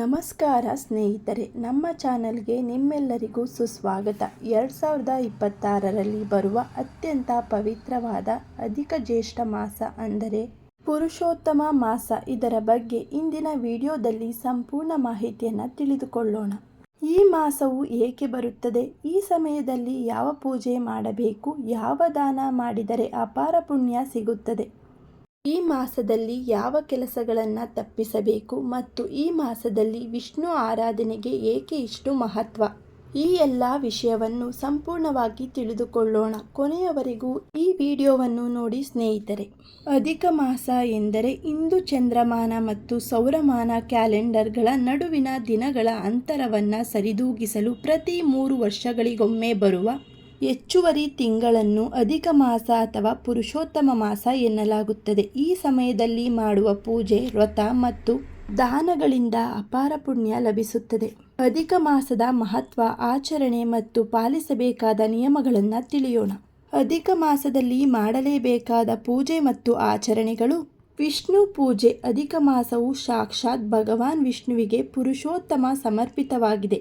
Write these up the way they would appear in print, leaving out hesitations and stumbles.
ನಮಸ್ಕಾರ ಸ್ನೇಹಿತರೆ, ನಮ್ಮ ಚಾನೆಲ್ಗೆ ನಿಮ್ಮೆಲ್ಲರಿಗೂ ಸುಸ್ವಾಗತ. 2026ರಲ್ಲಿ ಬರುವ ಅತ್ಯಂತ ಪವಿತ್ರವಾದ ಅಧಿಕ ಜ್ಯೇಷ್ಠ ಮಾಸ ಅಂದರೆ ಪುರುಷೋತ್ತಮ ಮಾಸ. ಇದರ ಬಗ್ಗೆ ಇಂದಿನ ವಿಡಿಯೋದಲ್ಲಿ ಸಂಪೂರ್ಣ ಮಾಹಿತಿಯನ್ನು ತಿಳಿದುಕೊಳ್ಳೋಣ. ಈ ಮಾಸವು ಏಕೆ ಬರುತ್ತದೆ, ಈ ಸಮಯದಲ್ಲಿ ಯಾವ ಪೂಜೆ ಮಾಡಬೇಕು, ಯಾವ ದಾನ ಮಾಡಿದರೆ ಅಪಾರ ಪುಣ್ಯ ಸಿಗುತ್ತದೆ, ಈ ಮಾಸದಲ್ಲಿ ಯಾವ ಕೆಲಸಗಳನ್ನು ತಪ್ಪಿಸಬೇಕು ಮತ್ತು ಈ ಮಾಸದಲ್ಲಿ ವಿಷ್ಣು ಆರಾಧನೆಗೆ ಏಕೆ ಇಷ್ಟು ಮಹತ್ವ, ಈ ಎಲ್ಲ ವಿಷಯವನ್ನು ಸಂಪೂರ್ಣವಾಗಿ ತಿಳಿದುಕೊಳ್ಳೋಣ. ಕೊನೆಯವರೆಗೂ ಈ ವಿಡಿಯೋವನ್ನು ನೋಡಿ ಸ್ನೇಹಿತರೆ. ಅಧಿಕ ಮಾಸ ಎಂದರೆ ಇಂದು ಚಂದ್ರಮಾನ ಮತ್ತು ಸೌರಮಾನ ಕ್ಯಾಲೆಂಡರ್ಗಳ ನಡುವಿನ ದಿನಗಳ ಅಂತರವನ್ನು ಸರಿದೂಗಿಸಲು ಪ್ರತಿ 3 ವರ್ಷಗಳಿಗೊಮ್ಮೆ ಬರುವ ಹೆಚ್ಚುವರಿ ತಿಂಗಳನ್ನು ಅಧಿಕ ಮಾಸ ಅಥವಾ ಪುರುಷೋತ್ತಮ ಮಾಸ ಎನ್ನಲಾಗುತ್ತದೆ. ಈ ಸಮಯದಲ್ಲಿ ಮಾಡುವ ಪೂಜೆ, ವ್ರತ ಮತ್ತು ದಾನಗಳಿಂದ ಅಪಾರ ಪುಣ್ಯ ಲಭಿಸುತ್ತದೆ. ಅಧಿಕ ಮಾಸದ ಮಹತ್ವ, ಆಚರಣೆ ಮತ್ತು ಪಾಲಿಸಬೇಕಾದ ನಿಯಮಗಳನ್ನು ತಿಳಿಯೋಣ. ಅಧಿಕ ಮಾಸದಲ್ಲಿ ಮಾಡಲೇಬೇಕಾದ ಪೂಜೆ ಮತ್ತು ಆಚರಣೆಗಳು. ವಿಷ್ಣು ಪೂಜೆ. ಅಧಿಕ ಮಾಸವು ಸಾಕ್ಷಾತ್ ಭಗವಾನ್ ವಿಷ್ಣುವಿಗೆ ಪುರುಷೋತ್ತಮ ಸಮರ್ಪಿತವಾಗಿದೆ.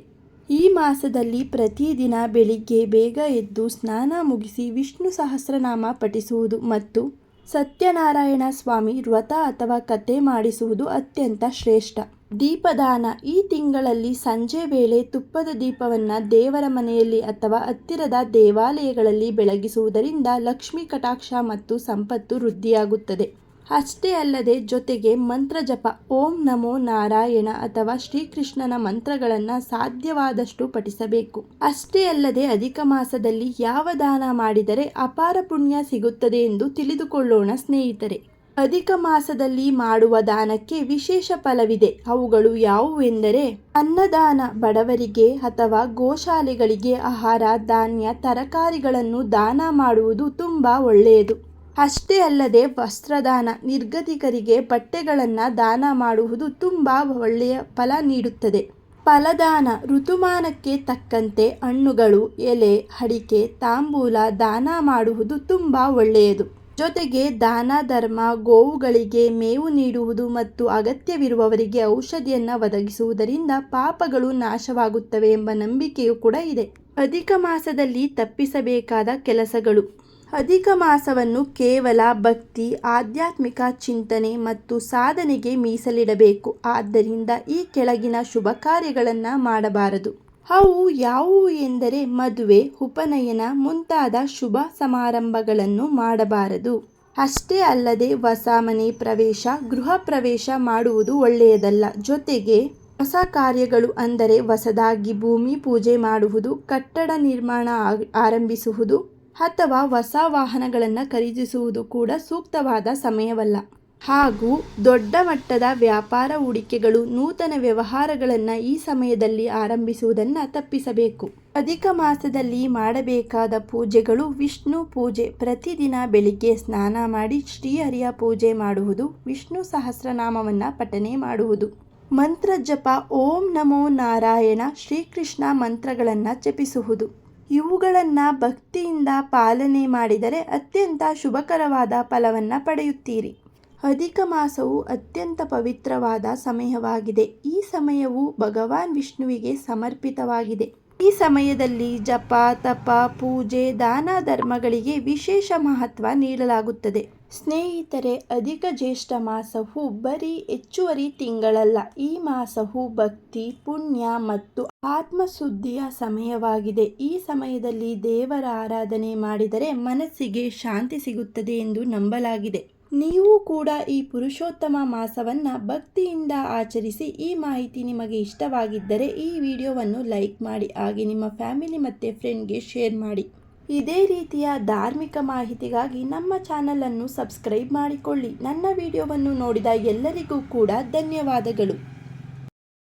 ಈ ಮಾಸದಲ್ಲಿ ಪ್ರತಿದಿನ ಬೆಳಿಗ್ಗೆ ಬೇಗ ಎದ್ದು ಸ್ನಾನ ಮುಗಿಸಿ ವಿಷ್ಣು ಸಹಸ್ರನಾಮ ಪಠಿಸುವುದು ಮತ್ತು ಸತ್ಯನಾರಾಯಣ ಸ್ವಾಮಿ ವ್ರತ ಅಥವಾ ಕಥೆ ಮಾಡಿಸುವುದು ಅತ್ಯಂತ ಶ್ರೇಷ್ಠ. ದೀಪದಾನ. ಈ ತಿಂಗಳಲ್ಲಿ ಸಂಜೆ ವೇಳೆ ತುಪ್ಪದ ದೀಪವನ್ನು ದೇವರ ಮನೆಯಲ್ಲಿ ಅಥವಾ ಹತ್ತಿರದ ದೇವಾಲಯಗಳಲ್ಲಿ ಬೆಳಗಿಸುವುದರಿಂದ ಲಕ್ಷ್ಮೀ ಕಟಾಕ್ಷ ಮತ್ತು ಸಂಪತ್ತು ವೃದ್ಧಿಯಾಗುತ್ತದೆ. ಅಷ್ಟೇ ಅಲ್ಲದೆ ಜೊತೆಗೆ ಮಂತ್ರ ಜಪ, ಓಂ ನಮೋ ನಾರಾಯಣ ಅಥವಾ ಶ್ರೀಕೃಷ್ಣನ ಮಂತ್ರಗಳನ್ನು ಸಾಧ್ಯವಾದಷ್ಟು ಪಠಿಸಬೇಕು. ಅಷ್ಟೇ ಅಲ್ಲದೆ ಅಧಿಕ ಮಾಸದಲ್ಲಿ ಯಾವ ದಾನ ಮಾಡಿದರೆ ಅಪಾರ ಪುಣ್ಯ ಸಿಗುತ್ತದೆ ಎಂದು ತಿಳಿದುಕೊಳ್ಳೋಣ ಸ್ನೇಹಿತರೆ. ಅಧಿಕ ಮಾಸದಲ್ಲಿ ಮಾಡುವ ದಾನಕ್ಕೆ ವಿಶೇಷ ಫಲವಿದೆ. ಅವುಗಳು ಯಾವುವೆಂದರೆ ಅನ್ನದಾನ, ಬಡವರಿಗೆ ಅಥವಾ ಗೋಶಾಲೆಗಳಿಗೆ ಆಹಾರ, ಧಾನ್ಯ, ತರಕಾರಿಗಳನ್ನು ದಾನ ಮಾಡುವುದು ತುಂಬಾ ಒಳ್ಳೆಯದು. ಅಷ್ಟೇ ಅಲ್ಲದೆ ವಸ್ತ್ರದಾನ, ನಿರ್ಗತಿಕರಿಗೆ ಬಟ್ಟೆಗಳನ್ನು ದಾನ ಮಾಡುವುದು ತುಂಬ ಒಳ್ಳೆಯ ಫಲ ನೀಡುತ್ತದೆ. ಫಲದಾನ. ಋತುಮಾನಕ್ಕೆ ತಕ್ಕಂತೆ ಹಣ್ಣುಗಳು, ಎಲೆ, ಅಡಿಕೆ, ತಾಂಬೂಲ ದಾನ ಮಾಡುವುದು ತುಂಬ ಒಳ್ಳೆಯದು. ಜೊತೆಗೆ ದಾನ ಧರ್ಮ, ಗೋವುಗಳಿಗೆ ಮೇವು ನೀಡುವುದು ಮತ್ತು ಅಗತ್ಯವಿರುವವರಿಗೆ ಔಷಧಿಯನ್ನು ಒದಗಿಸುವುದರಿಂದ ಪಾಪಗಳು ನಾಶವಾಗುತ್ತವೆ ಎಂಬ ನಂಬಿಕೆಯೂ ಕೂಡ ಇದೆ. ಅಧಿಕ ಮಾಸದಲ್ಲಿ ತಪ್ಪಿಸಬೇಕಾದ ಕೆಲಸಗಳು. ಅಧಿಕ ಮಾಸವನ್ನು ಕೇವಲ ಭಕ್ತಿ, ಆಧ್ಯಾತ್ಮಿಕ ಚಿಂತನೆ ಮತ್ತು ಸಾಧನೆಗೆ ಮೀಸಲಿಡಬೇಕು. ಆದ್ದರಿಂದ ಈ ಕೆಳಗಿನ ಶುಭ ಕಾರ್ಯಗಳನ್ನು ಮಾಡಬಾರದು. ಅವು ಯಾವುವು ಎಂದರೆ ಮದುವೆ, ಉಪನಯನ ಮುಂತಾದ ಶುಭ ಸಮಾರಂಭಗಳನ್ನು ಮಾಡಬಾರದು. ಅಷ್ಟೇ ಅಲ್ಲದೆ ಹೊಸ ಮನೆ ಪ್ರವೇಶ, ಗೃಹ ಪ್ರವೇಶ ಮಾಡುವುದು ಒಳ್ಳೆಯದಲ್ಲ. ಜೊತೆಗೆ ಹೊಸ ಕಾರ್ಯಗಳು ಅಂದರೆ ಹೊಸದಾಗಿ ಭೂಮಿ ಪೂಜೆ ಮಾಡುವುದು, ಕಟ್ಟಡ ನಿರ್ಮಾಣ ಆರಂಭಿಸುವುದು ಅಥವಾ ಹೊಸ ವಾಹನಗಳನ್ನು ಖರೀದಿಸುವುದು ಕೂಡ ಸೂಕ್ತವಾದ ಸಮಯವಲ್ಲ. ಹಾಗೂ ದೊಡ್ಡ ಮಟ್ಟದ ವ್ಯಾಪಾರ ಹೂಡಿಕೆಗಳು, ನೂತನ ವ್ಯವಹಾರಗಳನ್ನು ಈ ಸಮಯದಲ್ಲಿ ಆರಂಭಿಸುವುದನ್ನು ತಪ್ಪಿಸಬೇಕು. ಅಧಿಕ ಮಾಸದಲ್ಲಿ ಮಾಡಬೇಕಾದ ಪೂಜೆಗಳು. ವಿಷ್ಣು ಪೂಜೆ. ಪ್ರತಿದಿನ ಬೆಳಿಗ್ಗೆ ಸ್ನಾನ ಮಾಡಿ ಶ್ರೀಹರಿಯ ಪೂಜೆ ಮಾಡುವುದು, ವಿಷ್ಣು ಸಹಸ್ರನಾಮವನ್ನು ಪಠನೆ ಮಾಡುವುದು, ಮಂತ್ರ ಜಪ, ಓಂ ನಮೋ ನಾರಾಯಣ, ಶ್ರೀಕೃಷ್ಣ ಮಂತ್ರಗಳನ್ನು ಜಪಿಸುವುದು. ಇವುಗಳನ್ನು ಭಕ್ತಿಯಿಂದ ಪಾಲನೆ ಮಾಡಿದರೆ ಅತ್ಯಂತ ಶುಭಕರವಾದ ಫಲವನ್ನು ಪಡೆಯುತ್ತೀರಿ. ಅಧಿಕ ಮಾಸವು ಅತ್ಯಂತ ಪವಿತ್ರವಾದ ಸಮಯವಾಗಿದೆ. ಈ ಸಮಯವು ಭಗವಾನ್ ವಿಷ್ಣುವಿಗೆ ಸಮರ್ಪಿತವಾಗಿದೆ. ಈ ಸಮಯದಲ್ಲಿ ಜಪ, ತಪ, ಪೂಜೆ, ದಾನ ಧರ್ಮಗಳಿಗೆ ವಿಶೇಷ ಮಹತ್ವ ನೀಡಲಾಗುತ್ತದೆ. ಸ್ನೇಹಿತರೆ, ಅಧಿಕ ಜ್ಯೇಷ್ಠ ಮಾಸವು ಬರೀ ಹೆಚ್ಚುವರಿ ತಿಂಗಳಲ್ಲ. ಈ ಮಾಸವು ಭಕ್ತಿ, ಪುಣ್ಯ ಮತ್ತು ಆತ್ಮಶುದ್ಧಿಯ ಸಮಯವಾಗಿದೆ. ಈ ಸಮಯದಲ್ಲಿ ದೇವರ ಆರಾಧನೆ ಮಾಡಿದರೆ ಮನಸ್ಸಿಗೆ ಶಾಂತಿ ಸಿಗುತ್ತದೆ ಎಂದು ನಂಬಲಾಗಿದೆ. ನೀವು ಕೂಡ ಈ ಪುರುಷೋತ್ತಮ ಮಾಸವನ್ನು ಭಕ್ತಿಯಿಂದ ಆಚರಿಸಿ. ಈ ಮಾಹಿತಿ ನಿಮಗೆ ಇಷ್ಟವಾಗಿದ್ದರೆ ಈ ವಿಡಿಯೋವನ್ನು ಲೈಕ್ ಮಾಡಿ, ಹಾಗೆ ನಿಮ್ಮ ಫ್ಯಾಮಿಲಿ ಮತ್ತು ಫ್ರೆಂಡ್ಗೆ ಶೇರ್ ಮಾಡಿ. ಇದೇ ರೀತಿಯ ಧಾರ್ಮಿಕ ಮಾಹಿತಿಗಾಗಿ ನಮ್ಮ ಚಾನಲನ್ನು ಸಬ್ಸ್ಕ್ರೈಬ್ ಮಾಡಿಕೊಳ್ಳಿ. ನನ್ನ ವಿಡಿಯೋವನ್ನು ನೋಡಿದ ಎಲ್ಲರಿಗೂ ಕೂಡ ಧನ್ಯವಾದಗಳು.